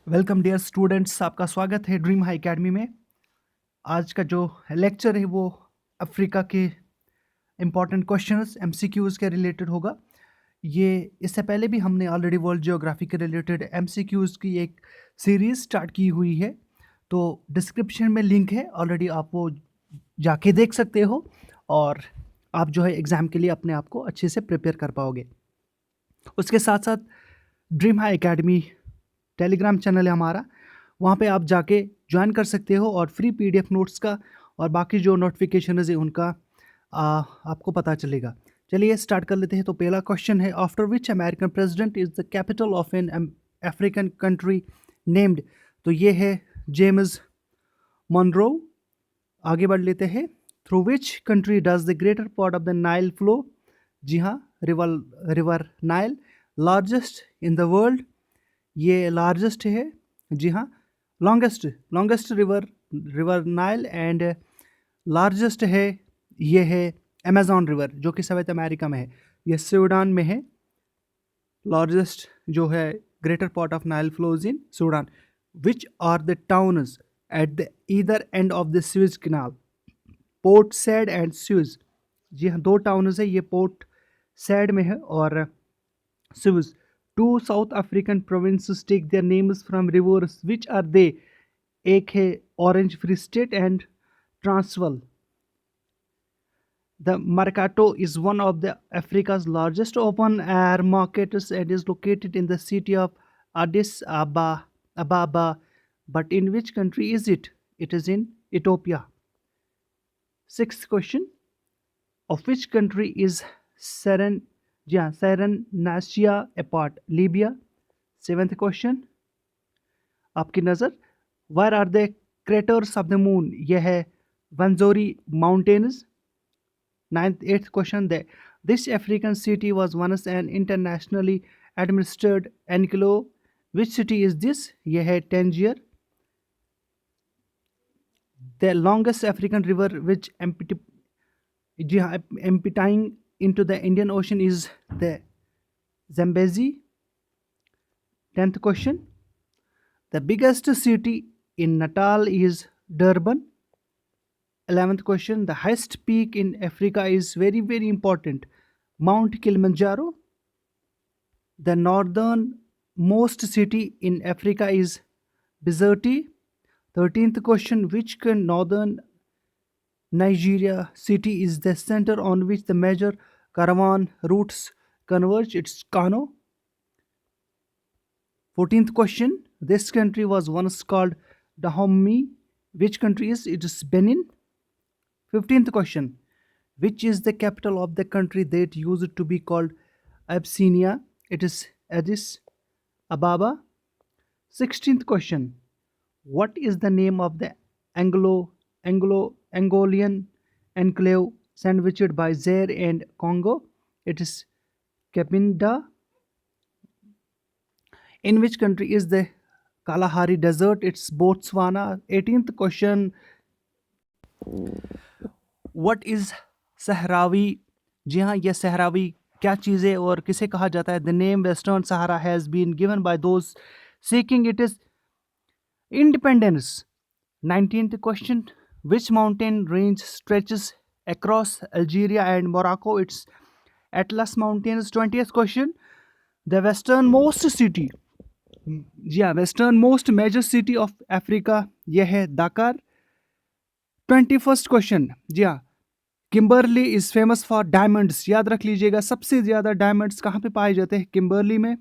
Welcome dear students, आपका स्वागत है ड्रीम हाई एकेडमी में। आज का जो लेक्चर है वो अफ्रीका के इम्पॉर्टेंट क्वेश्चंस एमसीक्यूज़ के रिलेटेड होगा। ये इससे पहले भी हमने ऑलरेडी वर्ल्ड जियोग्राफी के रिलेटेड एमसीक्यूज़ की एक सीरीज़ स्टार्ट की हुई है, तो डिस्क्रिप्शन में लिंक है, ऑलरेडी आप वो जाके देख सकते हो और आप जो है एग्ज़ाम के लिए अपने आप को अच्छे से प्रिपेयर कर पाओगे। उसके साथ साथ dream high academy Telegram channel है हमारा, वहाँ पे आप जाके ज्वाइन कर सकते हो और फ्री पीडीएफ नोट्स का और बाकी जो नोटिफिकेशन है उनका आपको पता चलेगा। चलिए स्टार्ट कर लेते हैं। तो पहला क्वेश्चन है, after which American president is the capital of an African country named. तो ये है जेम्स मोनरो। आगे बढ़ लेते हैं, through which country does the greater part of the Nile flow. जी हाँ, river Nile largest in the world, ये लार्जेस्ट है। जी हाँ, longest river Nile and largest है, ये है अमेज़न रिवर जो कि साउथ अमेरिका में है, ये सूडान में है। लार्जेस्ट जो है greater part of Nile flows in Sudan. Which are the towns at the either end of the Suez canal. Port Said and Suez. जी हाँ, दो टाउन्स है, ये पोर्ट सैड में है और sues. Two South African provinces take their names from rivers. Which are they? एक है Orange Free State and Transvaal. The Mercato is one of the Africa's largest open air markets and is located in the city of Addis Ababa. But in which country is it? It is in Ethiopia. Sixth question. Of which country is Cyrenaica a part? Libya. Seventh question. आपकी नज़र, where are the craters of the moon. यह है Rwenzori mountains. Eighth question, this African city was once an internationally administered enclave. Which city is this? यह है Tangier. The longest African river which जी हाँ emptying into the Indian Ocean is the Zambezi. 10th question, the biggest city in Natal is Durban. 11th question, the highest peak in Africa is very important, Mount Kilimanjaro. The northernmost city in Africa is Bizerti. 13th question, which northern Nigeria city is the center on which the major caravan routes converge? It's Kano. 14th question, this country was once called Dahomey. Which country is it? Is Benin. 15th question, which is the capital of the country that used to be called Abyssinia? It is Addis Ababa. 16th question, what is the name of the Angolian enclave sandwiched by Zaire and Congo? It is Cabinda. In which country is the Kalahari Desert? It's Botswana. 18th question, what is Sahrawi? जी हाँ, यह Sahrawi क्या चीज़ है और किसे कहा जाता है? The name Western Sahara has been given by those seeking its independence. 19th question, which mountain range stretches across Algeria and Morocco? It's Atlas Mountains. 20th question, the westernmost city, जी हाँ, westernmost major city of Africa, यह है Dakar. 21st question, जी हाँ, Kimberley is famous for diamonds. याद रख लीजिएगा, सबसे ज़्यादा डायमंड्स कहाँ पे पाए जाते हैं? किम्बरली में।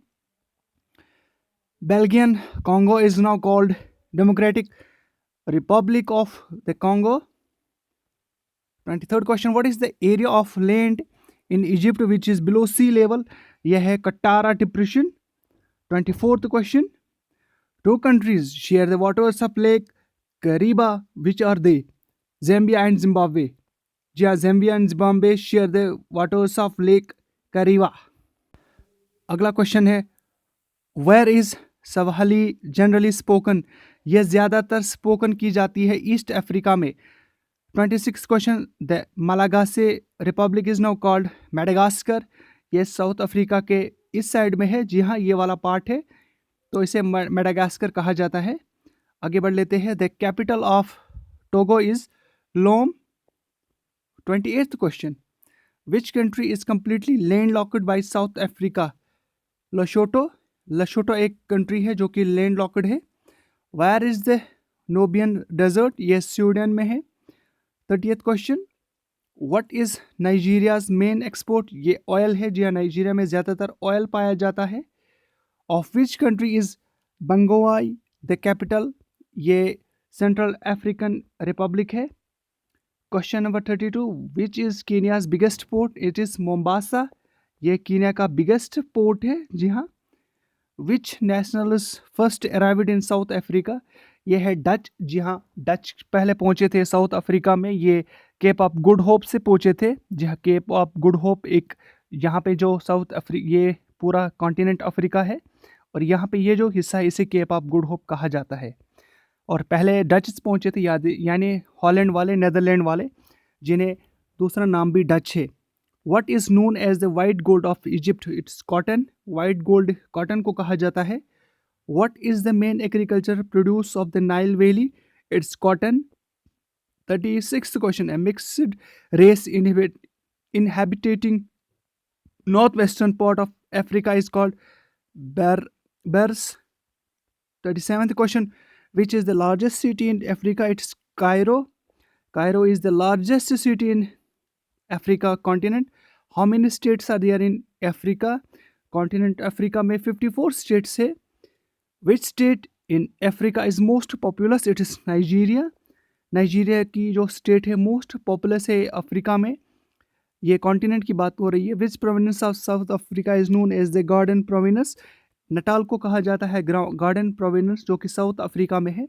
Belgian Congo is now called Democratic Republic of the Congo. 23rd question, what is the area of land in Egypt which is below sea level? यह है Qattara depression. 24th question, two countries share the waters of lake Kariba, which are they? Zambia and Zimbabwe. जी हाँ, Zambia and Zimbabwe share the waters of lake Kariba. अगला question है, where is Swahili generally spoken? यह ज़्यादातर spoken की जाती है east Africa में। 26th question, the Malagasy republic is now called Madagascar. यह साउथ अफ्रीका के इस साइड में है। जी हाँ, ये वाला पार्ट है। तो इसे मेडागास्कर कहा जाता है। आगे बढ़ लेते हैं। The capital of Togo is Lome. 28th question, which country is completely land locked by South Africa? Lesotho. Lesotho एक कंट्री है जो कि लैंड लॉक्ड है। Where is the Nubian desert? ये स्वीडन में है। 30th question, what is Nigeria's main export? ये oil है। जी हाँ, नाइजीरिया में ज़्यादातर ऑयल पाया जाता है। Of which country is Bangui the capital? ये सेंट्रल अफ्रीकन रिपब्लिक है। Question number 32, which is Kenya's biggest port? It is Mombasa. ये कीनिया का बिगेस्ट पोर्ट है। जी हाँ। Which nationals first arrived in South Africa? ये है डच। जी हाँ, डच पहले पहुंचे थे साउथ अफ्रीका में। ये केप ऑफ गुड होप से पहुंचे थे। जी हाँ, केप ऑफ गुड होप एक यहाँ पे जो ये पूरा कॉन्टिनेंट अफ्रीका है और यहाँ पे ये जो हिस्सा है इसे केप ऑफ गुड होप कहा जाता है। और पहले डच पहुंचे थे, यानी हॉलैंड वाले, नेदरलैंड वाले, जिन्हें दूसरा नाम भी डच है। What is known as the white gold of Egypt? It's cotton. White gold cotton को कहा जाता है। What is the main agriculture produce of the Nile valley? It's cotton. 36th question, a mixed race inhabiting northwestern part of Africa is called Berbers. 37th question, which is the largest city in Africa? It's Cairo. Cairo is the largest city in Africa continent. How many states are there in Africa? Continent Africa में 54 states है. Which state in Africa is most populous? It is Nigeria. Nigeria की जो state है most populous है Africa में। ये continent की बात हो रही है। Which province of South Africa is known as the garden province? Natal को कहा जाता है गार्डन प्रोविंस, जो कि साउथ अफ्रीका में है।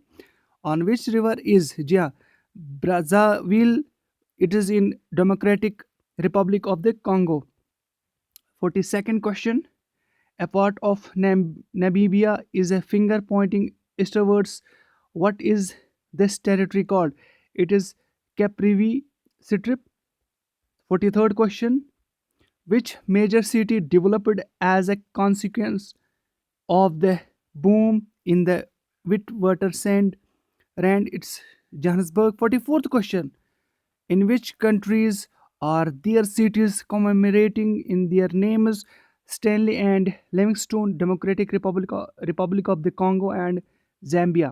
On which river is? जी हाँ, Brazzaville. It is in Democratic Republic of the Congo. 42nd question, a part of Namibia is a finger pointing eastwards. What is this territory called? It is Caprivi Strip. 43rd question, which major city developed as a consequence of the boom in the Witwatersrand? It's Johannesburg. 44th question, in which countries are there cities commemorating in their names? Stanley and Livingstone, Democratic Republic of the Congo and Zambia.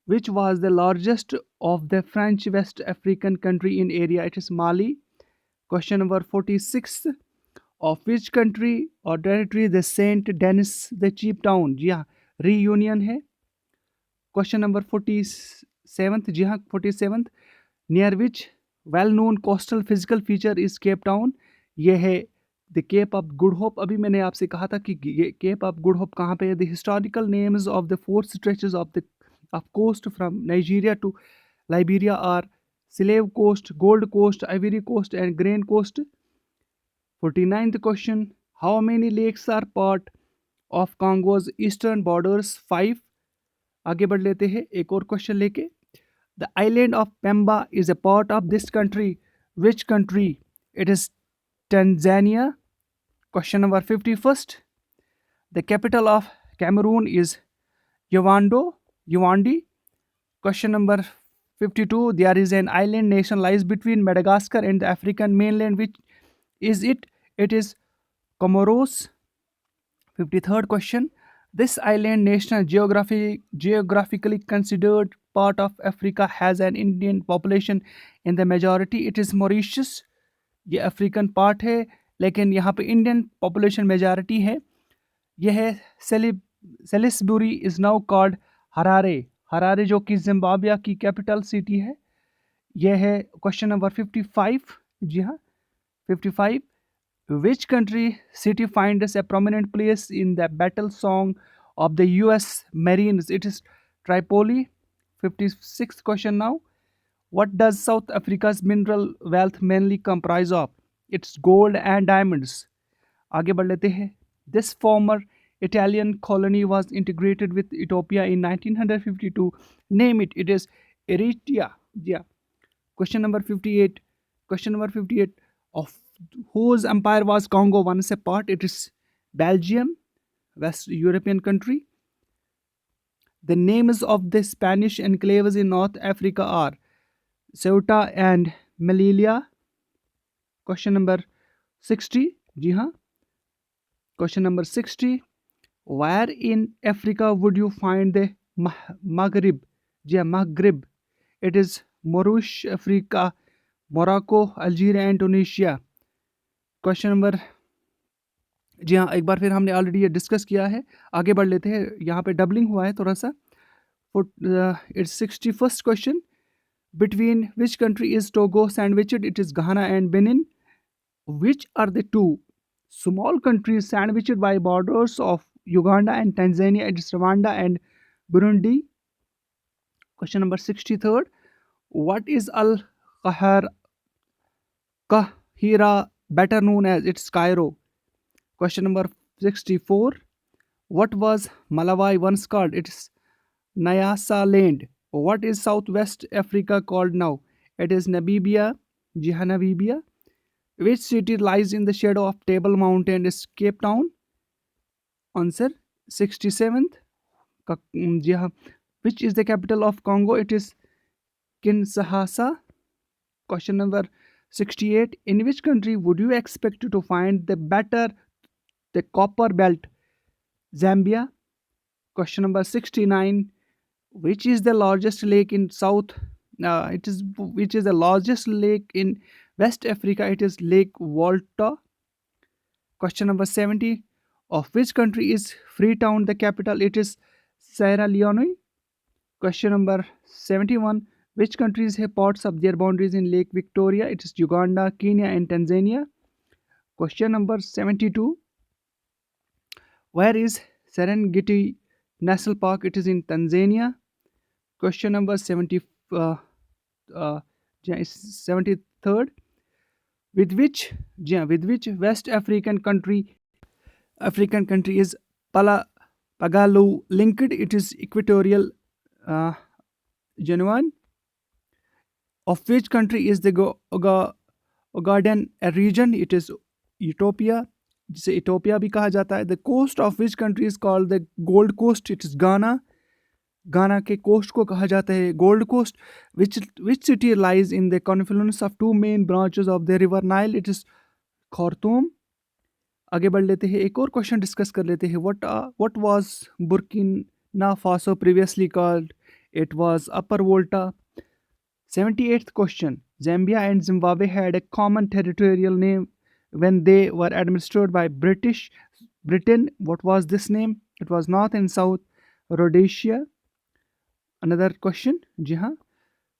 Which was the largest of the French West African country in area? It is Mali. Question number 46, of which country or territory the Saint Denis the cheap town? जी हाँ, reunion है। Question number 47th, जी हाँ 47th, near which well known coastal physical feature is Cape Town? ये है the Cape of Good Hope. अभी मैंने आपसे कहा था कि ये केप ऑफ गुड होप कहाँ पे है। The historical names of the 4 stretches of coast from Nigeria to Liberia are Slave Coast, Gold Coast, Ivory Coast and Grain Coast. 49th question, how many lakes are part of Congo's eastern borders? 5। आगे बढ़ लेते हैं एक और question लेके। The island of Pemba is a part of this country. Which country? It is Tanzania. Question number 51st. The capital of Cameroon is Yaoundé. Question number 52. There is an island nation lies between Madagascar and the African mainland. Which is it? It is Comoros. 53rd question. This island nation geographically considered part of Africa has an Indian population in the majority. It is Mauritius. ये African part है लेकिन यहाँ पे Indian population majority है। यह है Salisbury is now called Harare. Harare जो कि जिम्बाब्वे की कैपिटल सिटी है। यह है क्वेश्चन नंबर 55। जी हाँ 55, which country city finds a prominent place in the battle song of the US Marines? It is Tripoli. 56th question now. What does South Africa's mineral wealth mainly comprise of? It's gold and diamonds. आगे बढ़ लेते हैं। This former Italian colony was integrated with Ethiopia in 1952. Name it. It is Eritrea. Yeah. Question number 58. Question number 58. Of whose empire was Congo once a part? It is Belgium, West European country. The names of the Spanish enclaves in North Africa are Ceuta and Melilla. Question number 60. जी हाँ. Question number 60. Where in Africa would you find the Maghrib? जी हाँ, Maghrib. It is Moorish Africa, Morocco, Algeria and Tunisia. Question number, जी हाँ, एक बार फिर हमने already ये discuss किया है. आगे बढ़ लेते हैं. यहाँ पे डबलिंग हुआ है थोड़ा सा. It's 61st question. Between which country is Togo sandwiched? It is Ghana and Benin. Which are the two small countries sandwiched by borders of Uganda and Tanzania? It is Rwanda and Burundi. Question number 63rd. What is Al Kahira better known as? It's Cairo. Question number 64. What was Malawi once called? It is Nyasa Land. What is Southwest Africa called now? It is Namibia. जी हाँ, Namibia. Which city lies in the shadow of Table Mountain? Is Cape Town. Answer 67th. जी हाँ. Which is the capital of Congo? It is Kinshasa. Question number 68. In which country would you expect to find the copper belt? Zambia. Question number 69. Which is the largest lake in which is the largest lake in West Africa? It is Lake Volta. Question number 70. Of which country is Freetown the capital? It is Sierra Leone. Question number 71. Which countries have parts of their boundaries in Lake Victoria? It is Uganda, Kenya and Tanzania. Question number 72. Where is Serengeti National Park? It is in Tanzania. Question number 73rd. With which West African country is Pagalu linked? It is Equatorial Guinea. Of which country is the Ogaden region? It is Ethiopia, जिसे Ethiopia भी कहा जाता है. The coast of which country is called the Gold Coast? It is Ghana. गाना के coast को कहा जाता है gold coast. Which city lies in the confluence of two main branches of the river Nile? It is Khartoum. आगे बढ़ लेते हैं. एक और क्वेश्चन डिस्कस कर लेते हैं. What was Burkina Faso previously called? It was Upper Volta. 78th question. Zambia and Zimbabwe had a common territorial name when they were administered by Britain. What was this name? It was North and South Rhodesia. Another question. जी हाँ.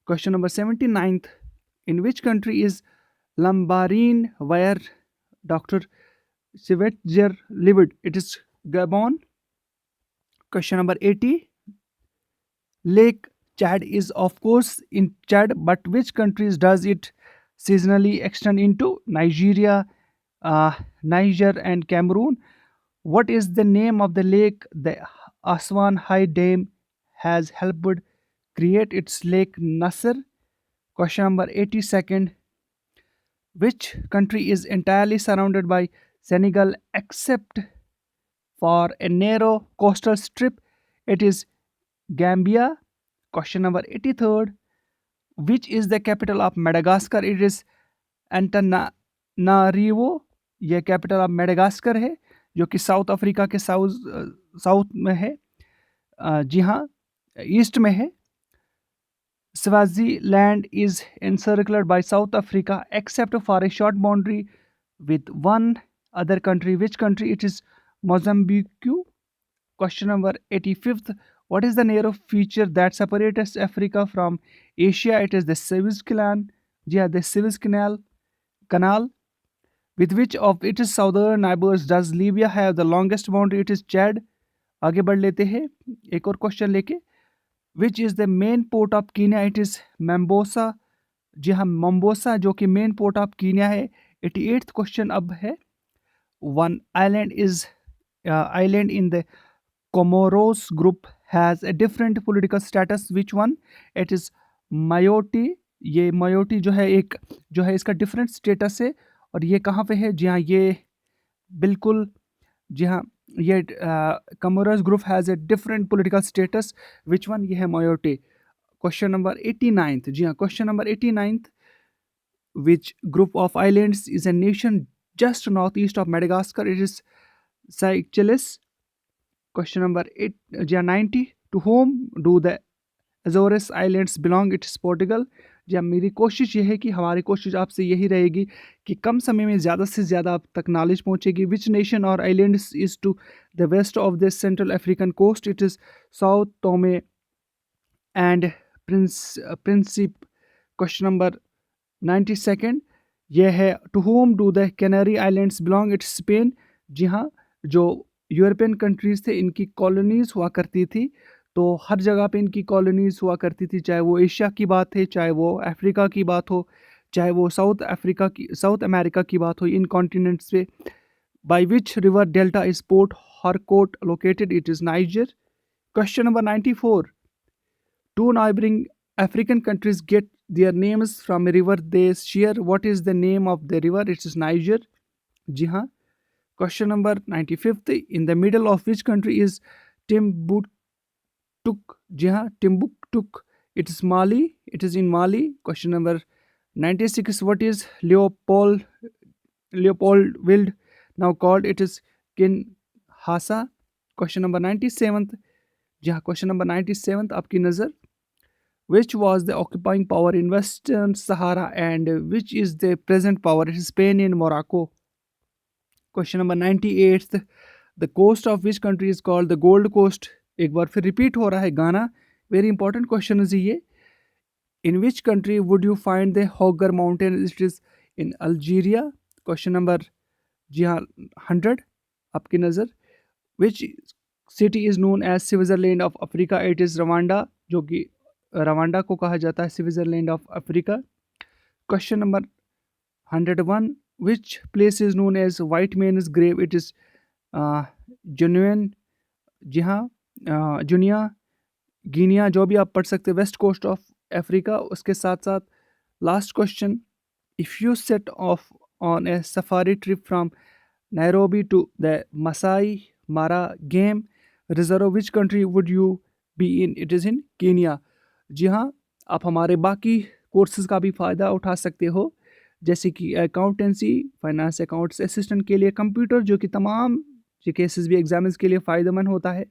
Question number 79th. In which country is Lambarene where Dr. Schweitzer lived? It is Gabon. Question number 80. Lake Chad is of course in Chad, but which countries does it seasonally extend into? Nigeria, Niger and Cameroon. What is the name of the lake the Aswan High Dam has helped create? Its Lake Nasser. Question number 82nd. Which country is entirely surrounded by Senegal except for a narrow coastal strip? It is Gambia. Question number 83rd. Which is the capital of Madagascar? It is Antananarivo. यह capital of Madagascar है जो कि south Africa के south में है. जी हाँ, east में है. Swaziland is encircled by South Africa except for a short boundary with one other country. Which country? It is Mozambique. Question number 85th. What is the narrow feature that separates Africa from Asia? It is the Suez Canal. जी हाँ, the Suez Canal. With which of its southern neighbors does Libya have the longest boundary? It is Chad. आगे बढ़ लेते हैं एक और question लेके. Which is the main port of Kenya? It is Mombasa. जी हाँ, Mombasa जो कि मेन पोर्ट ऑफ कीनिया है. 88th क्वेश्चन अब है. One island in the Comoros group has a different political status. Which one? It is Mayotte. ये Mayotte जो है इसका डिफरेंट स्टेटस है. और ये कहाँ पे है? जी हाँ, ये बिल्कुल जी हाँ ये Comoros group has a different political status, which one? ये है मायोटे। क्वेश्चन नंबर 89, जी हाँ, question number 89, which group of islands is a nation just northeast of Madagascar? It is Seychelles. Question number 8, yeah, 90. To whom do the Azores Islands belong? It is Portugal. जी हाँ, मेरी कोशिश ये है कि हमारी कोशिश आपसे यही रहेगी कि कम समय में ज़्यादा से ज़्यादा आप तक नॉलेज पहुँचेगी। Which nation or islands is to the west of the central African coast? It is Sao Tome and Principe. Question number 92nd, ये है to whom do the Canary Islands belong? It's Spain. जी हाँ, जो European countries थे इनकी colonies हुआ करती थी, तो हर जगह पे इनकी कॉलोनीज़ हुआ करती थी, चाहे वो एशिया की बात है, चाहे वो अफ्रीका की बात हो, चाहे वो साउथ अमेरिका की बात हो, इन कॉन्टिनेंट्स पे। By which river delta is port Harcourt located? It is niger. Question number 94, two neighboring African countries get their names from a river they share. What is the name of the river? It is Niger. जी हाँ. Question number 95th. In the middle of which country is Timbuktu? जी हाँ, Timbuktu. It is Mali. It is in Mali. Question number 96. What is Leopoldville now called? It is Kinshasa. Question number 97th. जी हाँ, question number 97th आपकी नज़र. Which was the occupying power in Western Sahara and which is the present power? It is Spain in Morocco. Question number 98th. The coast of which country is called the Gold Coast? एक बार फिर repeat हो रहा है गाना. Very important question is ये. In which country would you find the Hoggar Mountain? It is in Algeria. Question number जी हाँ 100 आपकी नज़र. Which city is known as Switzerland of Africa? It is Rwanda, जो कि रवांडा को कहा जाता है Switzerland of Africa. Question number 101, which place is known as white man's grave? It is जुनियन. जी हाँ, जुनिया गिनिया, जो भी आप पढ़ सकते हैं, वेस्ट कोस्ट ऑफ अफ्रीका. उसके साथ साथ last question, if you set off on a safari trip from Nairobi to the Masai Mara game reserve, which country would you be in? It is in Kenya. जी हाँ, आप हमारे बाकी courses का भी फ़ायदा उठा सकते हो, जैसे कि अकाउंटेंसी, फाइनेंस अकाउंट्स असिस्टेंट के लिए कंप्यूटर, जो कि तमाम ये केसेस भी एग्जाम्स के लिए फ़ायदेमंद होता है,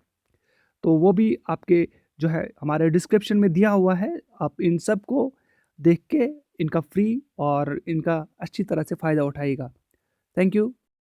तो वो भी आपके जो है हमारे डिस्क्रिप्शन में दिया हुआ है. आप इन सब को देख के इनका फ्री और इनका अच्छी तरह से फ़ायदा उठाइएगा. Thank you.